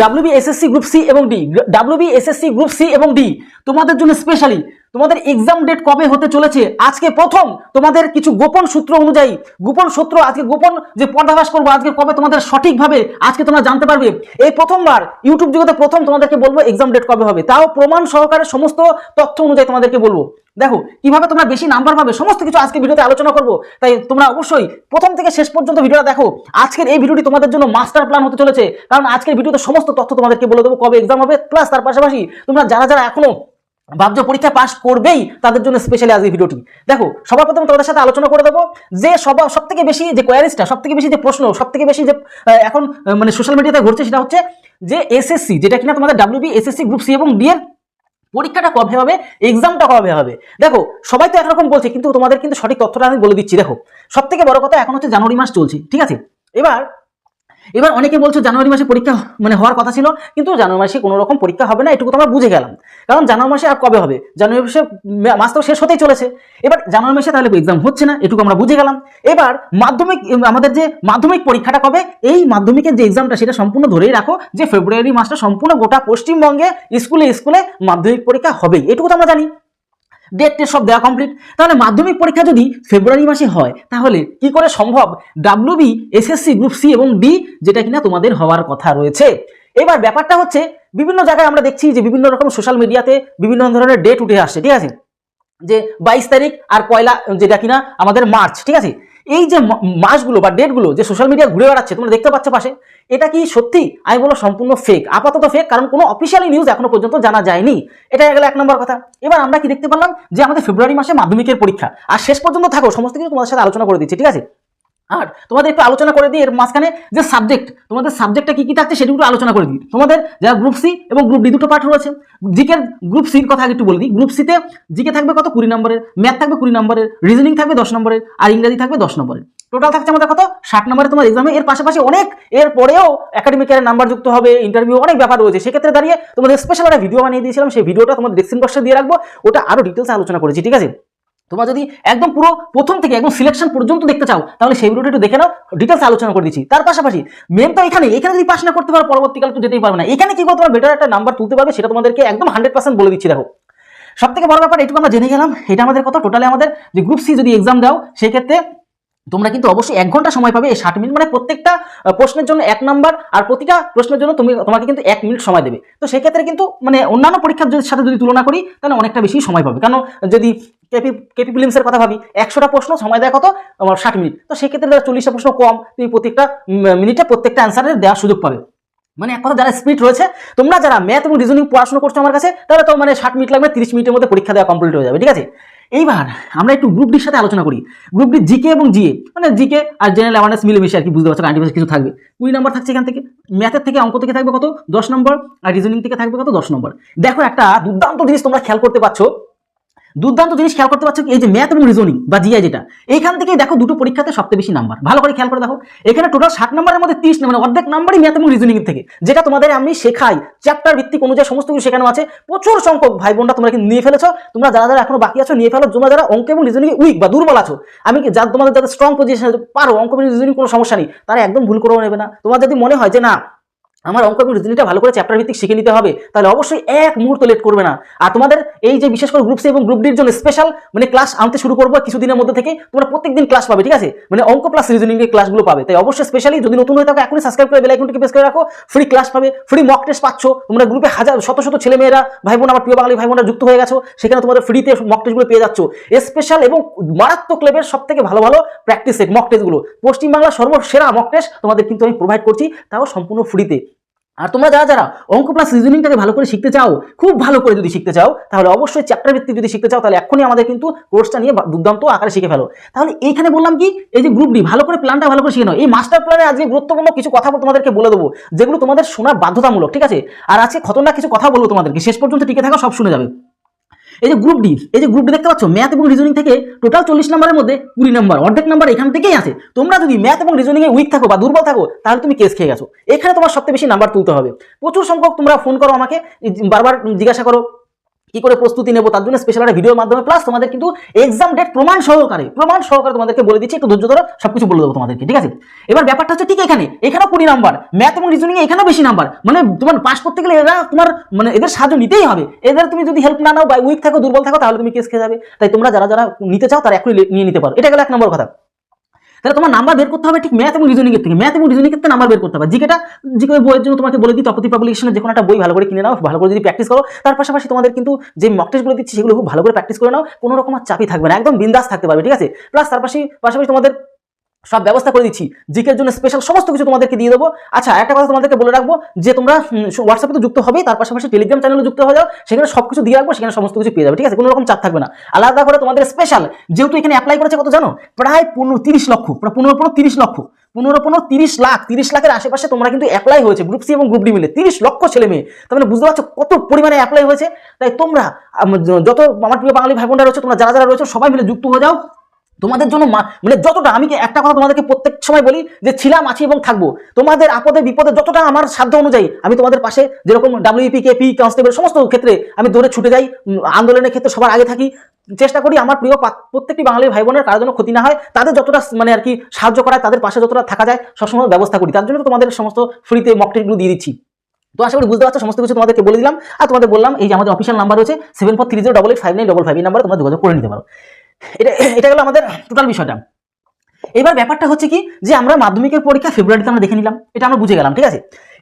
WBSSC group C এবং D, WBSSC group C এবং D তোমাদের জন্য স্পেশালি তোমাদের এক্সাম ডেট কবে হতে চলেছে আজকে প্রথম তোমাদের কিছু গোপন সূত্র অনুযায়ী, গোপন সূত্র আজকে গোপন যে পর্দাফাশ করবো আজকে কবে তোমাদের সঠিকভাবে আজকে তোমরা জানতে পারবে। এই প্রথমবার ইউটিউব জগতে প্রথম তোমাদেরকে বলবো এক্সাম ডেট কবে হবে, তাও প্রমাণ সহকারে সমস্ত তথ্য অনুযায়ী তোমাদেরকে বলবো। দেখো কিভাবে তোমরা বেশি নাম্বার পাবে সমস্ত কিছু আজকে ভিডিওতে আলোচনা করবো, তাই তোমরা অবশ্যই প্রথম থেকে শেষ পর্যন্ত ভিডিওটা দেখো। আজকের এই ভিডিওটি তোমাদের জন্য মাস্টার প্ল্যান হতে চলেছে, কারণ আজকের ভিডিওতে সমস্ত তথ্য তোমাদেরকে বলে দেবো কবে এক্সাম হবে, প্লাস তার পাশাপাশি তোমরা যারা যারা এখনো ভাবছো পরীক্ষা পাস করবেই তাদের জন্য স্পেশালি আজ এই ভিডিওটি। দেখো সবার প্রথম তোমাদের সাথে আলোচনা করে দেবো যে সব থেকে বেশি যে কোয়ারিজটা, সব থেকে বেশি যে প্রশ্ন, সব থেকে বেশি যে এখন মানে সোশ্যাল মিডিয়াতে ঘুরছে সেটা হচ্ছে যে এসএসসি, যেটা কিনা তোমাদের WBSSC গ্রুপ সি এবং ডি এর পরীক্ষাটা কবে হবে, এক্সামটা কবে হবে। দেখো সবাই তো একরকম বলছে, কিন্তু তোমাদের কিন্তু সঠিক তথ্যটা আমি বলে দিচ্ছি। দেখো সব থেকে বড় কথা এখন হচ্ছে জানুয়ারি মাস চলছে, ঠিক আছে। এবার অনেকে বলছো জানুয়ারি মাসে পরীক্ষা মানে হওয়ার কথা ছিল, কিন্তু জানুয়ারি মাসে কোনো রকম পরীক্ষা হবে না, এটুকু তোমরা বুঝে গেলাম। কারণ জানুয়ারি মাসে আর কবে হবে, জানুয়ারি মাসে মাস তো শেষ হতেই চলেছে। এবার জানুয়ারি মাসে তাহলে এক্সাম হচ্ছে না, এটুকু আমরা বুঝে গেলাম। এবার মাধ্যমিক, আমাদের যে মাধ্যমিক পরীক্ষাটা কবে, এই মাধ্যমিকের যে এক্সামটা সেটা সম্পূর্ণ ধরেই রাখো যে ফেব্রুয়ারি মাসটা সম্পূর্ণ গোটা পশ্চিমবঙ্গে স্কুলে স্কুলে মাধ্যমিক পরীক্ষা হবেই, এটুকু তো আমরা জানি। ডেট টেট সব দেওয়া কমপ্লিট। তাহলে মাধ্যমিক পরীক্ষা যদি ফেব্রুয়ারি মাসে হয় তাহলে কি করে সম্ভব WBSSC গ্রুপ সি এবং ডি যেটা কিনা তোমাদের হওয়ার কথা রয়েছে। এবার ব্যাপারটা হচ্ছে বিভিন্ন জায়গায় আমরা দেখছি যে বিভিন্ন রকম সোশ্যাল মিডিয়াতে বিভিন্ন ধরনের ডেট উঠে আসছে, ঠিক আছে, যে 22 তারিখ আর পয়লা যেটা কিনা আমাদের মার্চ, ঠিক আছে। এই যে মাসগুলো বা ডেটগুলো যে সোশ্যাল মিডিয়া ঘুরে বেড়াচ্ছে তোমরা দেখতে পাচ্ছ পাশে, এটা কি সত্যি? আমি বলবো সম্পূর্ণ ফেক, আপাতত ফেক, কারণ কোনো অফিসিয়ালি নিউজ এখনো পর্যন্ত জানা যায়নি। এটা গেল এক নম্বর কথা। এবার আমরা কি দেখতে পারলাম যে আমাদের ফেব্রুয়ারি মাসে মাধ্যমিকের পরীক্ষা, আর শেষ পর্যন্ত থাকো সমস্ত কিছু তোমাদের সাথে আলোচনা করে দিচ্ছি, ঠিক আছে। আর তোমাদের একটু আলোচনা করে দিই এর মাঝখানে যে সাবজেক্ট, তোমাদের সাবজেক্টটা কি কি থাকছে সেটুকু আলোচনা করে দিই। তোমাদের যারা গ্রুপ সি এবং গ্রুপ ডি দুটো পার্ট রয়েছে, জিকের গ্রুপ সির কথা আগে একটু বলে দিই। গ্রুপ সিতে জিকে থাকবে কত 20 নম্বরের, ম্যাথ থাকবে 20 নম্বরের, রিজনিং থাকবে 10 নম্বরের, আর ইংরেজি থাকবে 10 নম্বরের। টোটাল থাকছে আমাদের কত 60 নম্বরের তোমার এক্সামে। এর পাশাপাশি অনেক এর পরেও একাডেমিকের নাম্বার যুক্ত হবে, ইন্টারভিউ অনেক ব্যাপার রয়েছে। সেক্ষেত্রে দাঁড়িয়ে তোমাদের স্পেশাল একটা ভিডিও বানিয়ে দিয়েছিলাম, সেই ভিডিওটা তোমাদের ডেসক্রিপশন বক্সে দিয়ে রাখবো, ওটা আরো ডিটেলসে আলোচনা করেছি, ঠিক আছে। তোমরা যদি একদম পুরো প্রথম থেকে একদম সিলেকশন পর্যন্ত দেখতে চাও তাহলে সেই ভিডিওটা একটু দেখে নাও, ডিটেলস আলোচনা করে দিচ্ছি। তার পাশাপাশি মেন তো এখানে যদি পাস না করতে পারো পরবর্তীকালে তো যেতেই পারবে না। এখানে কি করে তোমার বেটার একটা নাম্বার তুলতে পারবে সেটা তোমাদেরকে একদম 100% বলে দিচ্ছি। দেখো সব থেকে বড় ব্যাপার এটুকু আমরা জেনে গেলাম, এটা আমাদের কত টোটালে আমাদের যে গ্রুপ সি যদি এক্সাম দাও সেক্ষেত্রে তোমরা কিন্তু অবশ্যই 1 ঘন্টা সময় পাবে, এই 60 মিনিট, মানে প্রত্যেকটা প্রশ্নের জন্য 1 নাম্বার, আর প্রতিটা প্রশ্নের জন্য তোমাকে কিন্তু 1 মিনিট সময় দেবে। তো সেক্ষেত্রে কিন্তু মানে অন্যান্য পরীক্ষার সাথে যদি তুলনা করি তাহলে অনেকটা বেশি সময় পাবে। কারণ যদি কেপি প্রিলিমসের কথা ভাবি, 100টা প্রশ্ন সময় দেয় কত আমার 60 মিনিট, তো সেক্ষেত্রে 40টা প্রশ্ন কম, তুমি প্রত্যেকটা মিনিটে প্রত্যেকটা অ্যান্সারের দেওয়ার সুযোগ পাবে। মানে এক কথা যারা স্পিড রয়েছে, তোমরা যারা ম্যাথ এবং রিজনিং পড়াশোনা করছো আমার কাছে, তাহলে তো মানে 60 মিনিট লাগবে, 30 মিনিটের মধ্যে পরীক্ষা দেওয়া কমপ্লিট হয়ে যাবে, ঠিক আছে। এইবার আমরা একটু গ্রুপ ডির সাথে আলোচনা করি। গ্রুপ ডি জিকে এবং জিএ, মানে জিকে আর জেনারেল অ্যাওয়ারনেস মিলেমিশে আর কি, বুঝতে পারছো, 90% কিছু থাকবে। 20 নম্বর থাকছে এখান থেকে, ম্যাথের থেকে অঙ্ক থেকে থাকবে কত 10 নম্বর, আর রিজনিং থেকে থাকবে কত 10 নম্বর। দেখো একটা দুর্দান্ত জিনিস তোমরা খেয়াল করতে পারছো, এই যে ম্যাথ এবং রিজনিং বা জিআই, যেটা এইখান থেকে দেখো দুটো পরীক্ষাতে সবচেয়ে বেশি নাম্বার, ভালো করে খেয়াল করে দেখো। এখানে টোটাল 60 নম্বরের মধ্যে 30 মানে অর্ধেক নাম্বারই ম্যাথ এবং রিজনিং থেকে, যেটা তোমাদের আমি শেখাই চ্যাপ্টার ভিত্তিক অনুযায়ী সমস্ত কিছু শেখানো আছে। প্রচুর সংখ্যক ভাই বোনরা তোমরা কিন্তু নিয়ে ফেলেছো, তোমরা যারা এখনো বাকি আছো নিয়ে ফেলো। তোমরা যারা অঙ্ক এবং রিজনিং উইক বা দুর্বল আছো, আমি তোমাদের যাদের স্ট্রং পজিশন পারো, অঙ্ক এবং রিজনিং কোনো সমস্যা নেই, তারা একদম ভুল করেও নেবে না। তোমার যদি মনে হয় যে না আমার অঙ্ক এবং রিজনিংটা ভালো করে চ্যাপ্টার ভিত্তিক শিখে নিতে হবে, তাহলে অবশ্যই এক মুহূর্ত লেট করবে না। আর তোমাদের এই যে বিশেষ করে গ্রুপ সি এবং গ্রুপ ডির জন্য স্পেশাল মানে ক্লাস আনতে শুরু করবো কিছুদিনের মধ্যে থেকে, তোমরা প্রত্যেকদিন ক্লাস পাবে, ঠিক আছে, মানে অঙ্ক প্লাস রিজনিং এর ক্লাসগুলো পাবে। তাই অবশ্যই স্পেশালি যদি নতুন হয়ে থাকো এখনই সাবস্ক্রাইব করে বেল আইকনটিকে প্রেস করে রাখো, ফ্রি ক্লাস পাবে, ফ্রি মক টেস্ট পাচ্ছ। তোমরা গ্রুপে শত শত ছেলে মেয়েরা ভাই বোন, আমার প্রিয় বাঙালি ভাই বোনরা যুক্ত হয়ে গেছো, সেখানে তোমাদের ফ্রিতে মক টেস্টগুলো পেয়ে যাচ্ছ। স্পেশাল এবং মারাত্মক লেভেলের সব থেকে ভালো ভালো প্র্যাকটিস সেট মক টেস্টগুলো, পশ্চিমবাংলার সর্বসেরা মক টেস্ট তোমাদের কিন্তু আমি প্রোভাইড করছি, তাও সম্পূর্ণ ফ্রিতে। আর তোমরা যারা অঙ্ক প্লাস রিজনিংটাকে ভালো করে শিখতে চাও, খুব ভালো করে যদি শিখতে চাও, তাহলে অবশ্যই চ্যাপ্টার ভিত্তিক যদি শিখতে চাও, তাহলে এখনই আমাদের কিন্তু কোর্সটা নিয়ে দুর্দান্ত আকারে শিখে ফেলো। তাহলে এইখানে বললাম কি, এই যে গ্রুপ ডি ভালো করে প্ল্যানটা ভালো করে শিখে নাও। এই মাস্টার প্ল্যানে আজকে গুরুত্বপূর্ণ কিছু কথা তোমাদেরকে বলে দেবো, যেগুলো তোমাদের শোনা বাধ্যতামূলক, ঠিক আছে। আর আজকে খতরনাক কিছু কথা বলবো তোমাদেরকে, শেষ পর্যন্ত টিকে থাকা, সব শুনে যাবে। এই যে গ্রুপ ডি দেখতে পাচ্ছ, ম্যাথ এবং রিজনিং থেকে টোটাল 40 নম্বরের মধ্যে 20 নম্বর, অর্ধেক নাম্বার এখান থেকেই আছে। তোমরা যদি ম্যাথ এবং রিজনিং এ উইক থাকো বা দুর্বল থাকো, তাহলে তুমি কেস খেয়ে গেছো। এখানে তোমার সবচেয়ে বেশি নাম্বার তুলতে হবে। প্রচুর সংখ্যক তোমরা ফোন করো আমাকে, বারবার জিজ্ঞাসা করো কি করে প্রস্তুতি নেবো তার জন্য স্পেশাল একটা ভিডিওর মাধ্যমে প্লাস তোমাদের কিন্তু এক্সাম ডেট প্রমাণ সহকারে তোমাদেরকে বলে দিচ্ছি, একটু ধৈর্য ধরো, সবকিছু বলে দেবো তোমাদেরকে, ঠিক আছে। এবার ব্যাপারটা হচ্ছে ঠিক এখানেও 20 নাম্বার, ম্যাথ এবং রিজনিং এখানেও বেশি নাম্বার, মানে তোমার পাস করতে গেলে এরা তোমার মানে এদের সাহায্য নিতেই হবে। এদের তুমি যদি হেল্প না নাও বা উইক থাকো, দুর্বল থাকো, তাহলে তুমি কেস খেয়ে যাবে। তাই তোমরা যারা যারা নিতে চাও তারা এখনই নিয়ে নিতে পারো। এটা গেল 1 নম্বর কথা। তাহলে তোমার নাম্বার বের করতে হবে ঠিক ম্যাথ এবং রিজনিং এর থেকে, ম্যাথ এবং রিজনিং এর থেকে নাম্বার বের করতে হবে। জিকে বইয়ের জন্য তোমাকে বলে দিই তপতি পাবলিকেশনের যে কোনো একটা বই ভালো করে কিনে নাও, ভালো করে যদি প্র্যাকটিস করো, তার পাশাপাশি তোমাদের কিন্তু যে মক টেস্টগুলো দিচ্ছি সেগুলো খুব ভালো করে প্র্যাকটিস করে নাও, কোনো রকম চাপই থাকবে না, একদম বিন্দাস থাকতে পারবে, ঠিক আছে। প্লাস তার পাশাপাশি তোমাদের সব ব্যবস্থা করে দিচ্ছি, জিকের জন্য স্পেশাল সমস্ত কিছু তোমাদেরকে দিয়ে দেবো। আচ্ছা, একটা কথা তোমাদেরকে বলে রাখবো যে তোমরা হোয়াটসঅ্যাপে তো যুক্ত হবে, তার পাশাপাশি টেলিগ্রাম চ্যানেলে যুক্ত হয়ে যাও, সেখানে সবকিছু দিয়ে রাখবো, সেখানে সমস্ত কিছু পেয়ে যাবে, ঠিক আছে, কোনো রকম চাপ থাকবে না। আলাদা করে তোমাদের স্পেশাল, যেহেতু এখানে অ্যাপ্লাই করেছে কত জানো, প্রায় 30 লক্ষ, প্রায় 15 লক্ষ, 30 লাখের আশেপাশে তোমরা কিন্তু অ্যাপ্লাই হয়েছে গ্রুপ সি এবং গ্রুপ ডি মিলে, 30 লক্ষ ছেলে মেয়ে। তার মানে বুঝতে পারছো কত পরিমাণে অ্যাপ্লাই হয়েছে। তাই তোমরা যত আমার প্রিয় বাঙালি ভাই বোনরা রয়েছে, তোমরা যারা যারা রয়েছে সবাই মিলে যুক্ত হয়ে যাও। তোমাদের জন্য মানে যতটা, আমি একটা কথা তোমাদেরকে প্রত্যেক সময় বলি যে ছিলাম, আছি এবং থাকবো। তোমাদের আপদে বিপদে যতটা আমার সাধ্য অনুযায়ী আমি তোমাদের পাশে, যেরকম WEP KP কনস্টেবল সমস্ত ক্ষেত্রে আমি দৌড়ে ছুটে যাই, আন্দোলনের ক্ষেত্রে সবার আগে থাকি, চেষ্টা করি আমার প্রিয় প্রত্যেকটি বাঙালি ভাই বোনের কারোর জন্য ক্ষতি না হয়, তাদের যতটা মানে আর কি সাহায্য করায়, তাদের পাশে যতটা থাকা যায় সবসময় ব্যবস্থা করি। তার জন্য তোমাদের সমস্ত ফ্রিতে মক টেস্টগুলো দিয়ে দিচ্ছি। তো আশা করি বুঝতে পারছো, সমস্ত কিছু তোমাদেরকে বলে দিলাম। আর তোমাদের বললাম এই যে আমাদের অফিসিয়াল নাম্বার রয়েছে 7430885955, এই নাম্বারে তোমরা যোগাযোগ করে নিতে পারো। এটা গেল আমাদের টোটাল বিষয়টা। এবার ব্যাপারটা হচ্ছে কি যে আমরা মাধ্যমিকের পরীক্ষা ফেব্রুয়ারিতে আমরা দেখে নিলাম, এটা আমরা বুঝে গেলাম, ঠিক আছে।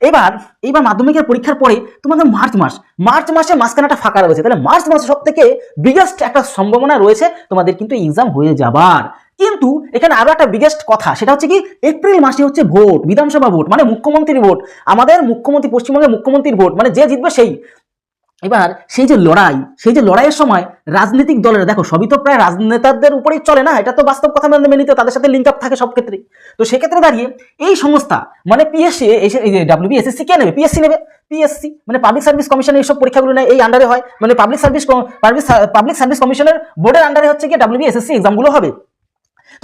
এবার মাধ্যমিকের পরীক্ষার পরে তোমাদের মার্চ মাসে মাঝখানে একটা ফাঁকা রয়েছে, তাহলে মার্চ মাসে সব থেকে বিগেস্ট একটা সম্ভাবনা রয়েছে তোমাদের কিন্তু এক্সাম হয়ে যাবার। কিন্তু এখানে আরো একটা বিগেস্ট কথা, সেটা হচ্ছে কি এপ্রিল মাসে হচ্ছে ভোট, বিধানসভা ভোট, মানে মুখ্যমন্ত্রীর ভোট, আমাদের মুখ্যমন্ত্রী, পশ্চিমবঙ্গের মুখ্যমন্ত্রীর ভোট, মানে যে জিতবে সেই। এবার সেই যে লড়াইয়ের সময় রাজনৈতিক দলের, দেখো সবই তো প্রায় রাজনেতাদের উপরেই চলে না, এটা তো বাস্তব কথা মেনে নিতে, তাদের সাথে লিঙ্ক আপ থাকে সব ক্ষেত্রে। তো সেক্ষেত্রে দাঁড়িয়ে এই সংস্থা মানে পিএসসি, WBSSC কে নেবে, পিএসসি নেবে। পিএসসি মানে পাবলিক সার্ভিস কমিশন, এইসব পরীক্ষাগুলো নেয়, এই আন্ডারে হয়, মানে পাবলিক সার্ভিস কমিশনের বোর্ডের আন্ডারে হচ্ছে কি WBSSC এক্সামগুলো হবে।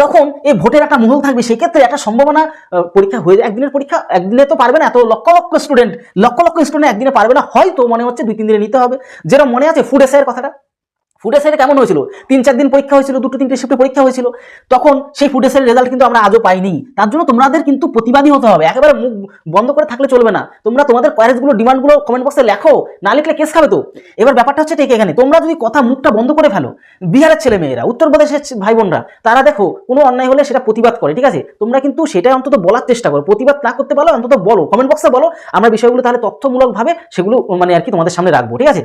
তখন এই ভোটের একটা মহল থাকবে, সেক্ষেত্রে একটা সম্ভাবনা পরীক্ষা হয়ে যায়, একদিনের পরীক্ষা, একদিনে তো পারবে না, এত লক্ষ লক্ষ স্টুডেন্ট একদিনে পারবে না, হয়তো মনে হচ্ছে 2-3 দিনে নিতে হবে। যেরকম মনে আছে ফুড এসআইয়ের কথাটা, ফুড এসআইয়ের কেমন হয়েছিল, 3-4 দিন পরীক্ষা হয়েছিল, 2-3টে শিফটে পরীক্ষা হয়েছিল, তখন সেই ফুড এসআইয়ের রেজাল্ট কিন্তু আমরা আজও পাইনি। তার জন্য তোমাদের কিন্তু প্রতিবাদী হতে হবে, একেবারে মুখ বন্ধ করে থাকলে চলবে না। তোমরা তোমাদের কোয়ারিজগুলো, ডিমান্ডগুলো কমেন্ট বক্সে লেখো, না লিখলে কেস খাবে তো। এবার ব্যাপারটা হচ্ছে ঠিক এখানে, তোমরা যদি মুখটা বন্ধ করে ফেলো, বিহারের ছেলে মেয়েরা, উত্তরপ্রদেশের ভাই বোনরা, তারা দেখো কোনো অন্যায় হলে সেটা প্রতিবাদ করে, ঠিক আছে, তোমরা কিন্তু সেটা অন্তত বলার চেষ্টা করো, প্রতিবাদ না করতে পারো অন্তত বলো, কমেন্ট বক্সে বলো, আমরা বিষয়গুলো তাহলে তথ্যমূলকভাবে সেগুলো মানে আর কি তোমাদের সামনে রাখবো, ঠিক আছে।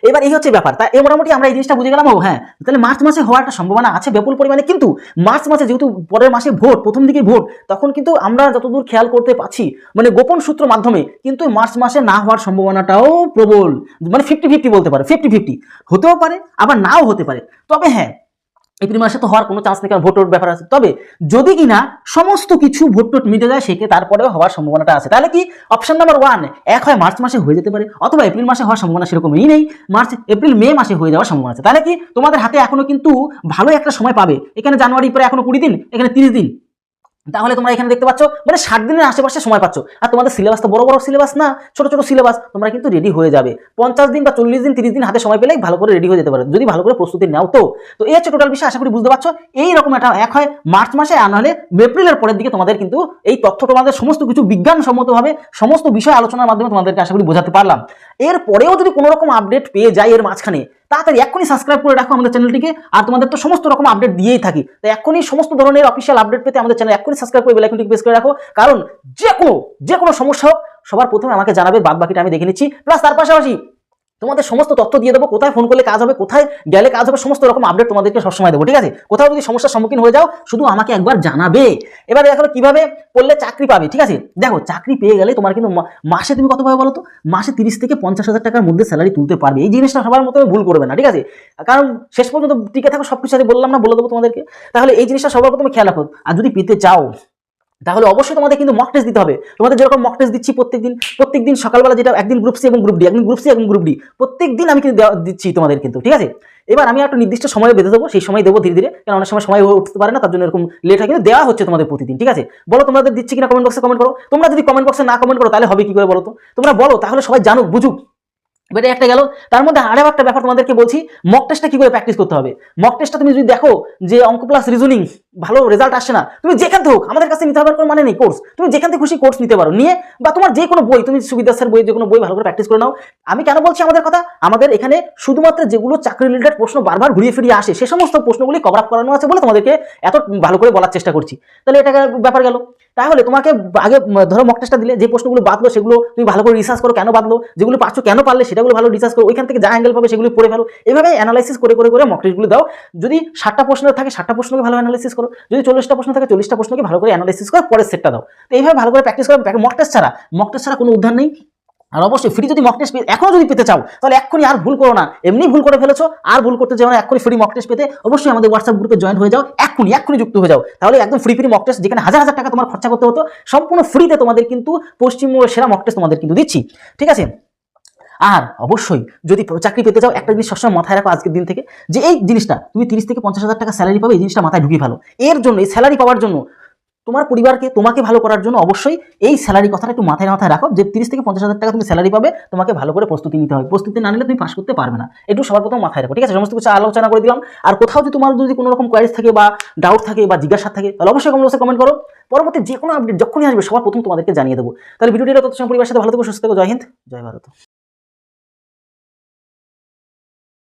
এবার এই হচ্ছে ব্যাপার। তাই মোটামুটি আমরা এই জিনিসটা বুঝে গেলাম। হ্যাঁ, তাহলে মার্চ মাসে হওয়ার একটা সম্ভাবনা আছে বিপুল পরিমাণে, কিন্তু মার্চ মাসে যেহেতু পরের মাসে ভোট, প্রথম দিকে ভোট, তখন কিন্তু আমরা যতদূর খেয়াল করতে পারছি মানে গোপন সূত্র মাধ্যমে কিন্তু মার্চ মাসে না হওয়ার সম্ভাবনাটাও প্রবল, মানে 50-50 বলতে পারে, 50-50 হতেও পারে আবার নাও হতে পারে। তবে হ্যাঁ, এপ্রিল মাসে তো হওয়ার কোনো চান্স নেই, কারণ ভোটের ব্যাপার আছে। তবে যদি কিনা সমস্ত কিছু ভোট মিটে যায়, সেক্ষেত্রে তারপরেও হওয়ার সম্ভাবনাটা আছে। তাহলে কি অপশন নাম্বার 1 এক হয় মার্চ মাসে হয়ে যেতে পারে, অথবা এপ্রিল মাসে হওয়ার সম্ভাবনা সেরকমই নেই, মে মাসে হয়ে যাওয়ার সম্ভাবনা আছে। তাহলে কি তোমাদের হাতে এখনো কিন্তু ভালো একটা সময় পাবে। এখানে জানুয়ারি পরে এখনো 20 দিন, এখানে 30 দিন, তাহলে তোমরা এখানে দেখতে পাচ্ছ মানে 60 দিনের আশেপাশে সময় পাচ্ছ। আর তোমাদের সিলেবাস তো বড় বড় সিলেবাস না, ছোট ছোট সিলেবাস, তোমরা কিন্তু রেডি হয়ে যাবে 50 দিন বা 40 দিন 30 দিন হাতে সময় পেলে ভালো করে রেডি হয়ে যেতে পারে, যদি ভালো করে প্রস্তুতি নাও। তো এই হচ্ছে টোটাল বিষয়, আশা করি বুঝতে পারছো। এইরকম একটা এক হয় মার্চ মাসে, আর নাহলে এপ্রিলের পরের দিকে তোমাদের কিন্তু এই তথ্য তোমাদের সমস্ত কিছু বিজ্ঞানসম্মতভাবে সমস্ত বিষয় আলোচনার মাধ্যমে তোমাদেরকে আশা করি বোঝাতে পারলাম। এরপরেও যদি কোনো রকম আপডেট পেয়ে যায় এর মাঝখানে, তাড়াতাড়ি এক্ষুনি সাবস্ক্রাইব করে রাখো আমাদের চ্যানেলটিকে। আর তোমাদের তো সমস্ত রকম আপডেট দিয়েই থাকি, তাই এক্ষুনি সমস্ত ধরনের অফিসিয়াল আপডেট পেতে আমাদের চ্যানেল এক্ষুনি সাবস্ক্রাইব করে বেল আইকনটিকে প্রেস করে রাখো। কারণ যে কোনো সমস্যা হোক সবার প্রথমে আমাকে জানাবে, বাদ বাকিটা আমি দেখে নিচ্ছি। প্লাস তার পাশাপাশি তোমাদের সমস্ত তথ্য দিয়ে দেবো, কোথায় ফোন করলে কাজ হবে, কোথায় গেলে কাজ হবে, সমস্ত রকম আপডেট তোমাদেরকে সবসময় দেবো, ঠিক আছে। কোথাও যদি সমস্যার সম্মুখীন হয়ে যাও শুধু আমাকে একবার জানাবে। এবার দেখো কিভাবে পড়লে চাকরি পাবে, ঠিক আছে। দেখো চাকরি পেয়ে গেলে তোমার কিন্তু মাসে তুমি কত পাবে বলো তো, মাসে 30 থেকে 50,000 টাকার মধ্যে স্যালারি তুলতে পারবে। এই জিনিসটা সবার মতো ভুল করবে না, ঠিক আছে, কারণ শেষ পর্যন্ত টিকে থাকো, সবকিছু সাথে বললাম না, বলে দেবো তোমাদেরকে। তাহলে এই জিনিসটা সবার প্রথমে খেয়াল রাখো। আর যদি পেতে চাও তাহলে অবশ্যই তোমাদের কিন্তু মক টেস্ট দিতে হবে। তোমাদের যেরকম মক টেস্ট দিচ্ছি প্রত্যেকদিন সকালবেলা, যেটা একদিন গ্রুপ সি এবং গ্রুপ ডি, একদিন গ্রুপ সি এবং গ্রুপ ডি, প্রত্যেকদিন আমি কিন্তু দিচ্ছি তোমাদের কিন্তু, ঠিক আছে। এবার আমি একটা নির্দিষ্ট সময় বেঁধে দেবো, সেই সময় দেবো ধীরে ধীরে, কারণ অনেক সময় উঠতে পারে না, তার জন্য এরকম লেট হয়, কিন্তু দেওয়া হচ্ছে তোমাদের প্রতিদিন, ঠিক আছে। বলো তোমাদের দিচ্ছি কিনা কমেন্ট বক্সে কমেন্ট করো। তোমরা যদি কমেন্ট বক্সে না কমেন্ট করো তাহলে হবে কি করে বলো তো, তোমরা বলো, তাহলে সবাই জানুক বুঝুক বেটে একটা গেল। তার মধ্যে আরও একটা ব্যাপার তোমাদেরকে বলছি, মক টেস্টটা কি করে প্র্যাকটিস করতে হবে। মক টেস্টটা তুমি যদি দেখো যে অঙ্ক প্লাস রিজনিং ভালো রেজাল্ট আসছে না, তুমি যেখান থেকে হোক, আমাদের কাছে নিতে হবে কোনো মানে নেই কোর্স, তুমি যেখান থেকে খুশি কোর্স নিতে পারো, নিয়ে বা তোমার যে কোনো বই, তুমি সুবিধা স্যার বই, যে কোনো বই ভালো করে প্র্যাকটিস করে নাও। আমি কেন বলছি আমাদের কথা, আমাদের এখানে শুধুমাত্র যেগুলো চাকরি রিলেটেড প্রশ্ন বারবার ঘুরিয়ে ফিরিয়ে আসে সে সমস্ত প্রশ্নগুলি কভার আপ করানো আছে বলে তোমাদেরকে এত ভালো করে বলার চেষ্টা করছি। তাহলে এটা ব্যাপার গেল। তাহলে তোমাকে আগে ধরো মক টেস্টটা দিলে, যে প্রশ্নগুলো বাদলো সেগুলো তুমি ভালো করে রিসার্চ করো, কেন বাদলো, যেগুলো পারছো কেন পারলে সেটাগুলো ভালো রিসার্চ করো, ওইখান থেকে যা অ্যাঙ্গেল পাবে সেগুলো পড়ে ফেলো। এভাবে অ্যানালাইসিস করে করে করে মক টেস্টগুলো দাও। যদি 60টা প্রশ্ন থাকে 60টা প্রশ্নকে ভালো অ্যানালাইসিস করো, যদি 40টা প্রশ্ন থাকে 40টা প্রশ্নকে ভালো করে অ্যানালাইসিস করে পরের সেটটা দাও। তো এইভাবে ভালো করে প্র্যাকটিস করো। মক টেস্ট ছাড়া কোনো উদ্ধার নেই। আর অবশ্যই ফ্রি যদি মক টেস্ট এখনো যদি পেতে চাও, তাহলে এক্ষুনি আর ভুল করো না, এমনি ভুল করে ফেলেছো, আর ভুল করতে যাও না। এক্ষুনি ফ্রি মক টেস্ট পেতে অবশ্যই আমাদের হোয়াটসঅ্যাপ গ্রুপে জয়েন হয়ে যাও, এক্ষুনি যুক্ত হয়ে যাও। তাহলে একদম ফ্রি মক টেস্ট, যেখানে হাজার হাজার টাকা তোমার খরচা করতে হতো, সম্পূর্ণ ফ্রিতে তোমাদের কিন্তু পশ্চিমবঙ্গের সেরা মক টেস্ট তোমাদের কিন্তু দিচ্ছি। ঠিক আছে। আর অবশ্যই যদি চাকরি পেতে চাও, একটা জিনিস সবসময় মাথায় রাখো আজকের দিন থেকে, যে এই জিনিসটা তুমি 30 থেকে 50,000 টাকা স্যালারি পাবে, এই জিনিসটা মাথায় ঢুকিয়ে ফেলো। এর জন্য, এই স্যালারি পাওয়ার জন্য, তোমার পরিবারকে, তোমাকে ভালো করার জন্য অবশ্যই এই স্যালারি কথাটা একটু মাথায় রাখো, যে 30 থেকে 50,000 টাকা তুমি স্যালারি পাবে, তোমাকে ভালো করে প্রস্তুতি নিতে হবে। প্রস্তুতি না নিলে তুমি পাস করতে পারবে না, একটু সবার প্রথম মাথায় রাখো। ঠিক আছে, সমস্ত কিছু আলোচনা করে দিলাম। আর কোথাও যদি তোমার যদি কোনো রকম কোয়ারিজ থাকে বা ডাউট থাকে বা জিজ্ঞাসা থাকে, তাহলে অবশ্যই কমেন্ট করো। পরবর্তী যে কোনো আপডেট যখনই আসবে সবার প্রথম তোমাদেরকে জানিয়ে দেবো। তাহলে ভিডিওটা তত সময় পরিবারের সাথে ভালো থেকো, সুস্থ থেকো। জয় হিন্দ, জয় ভারত।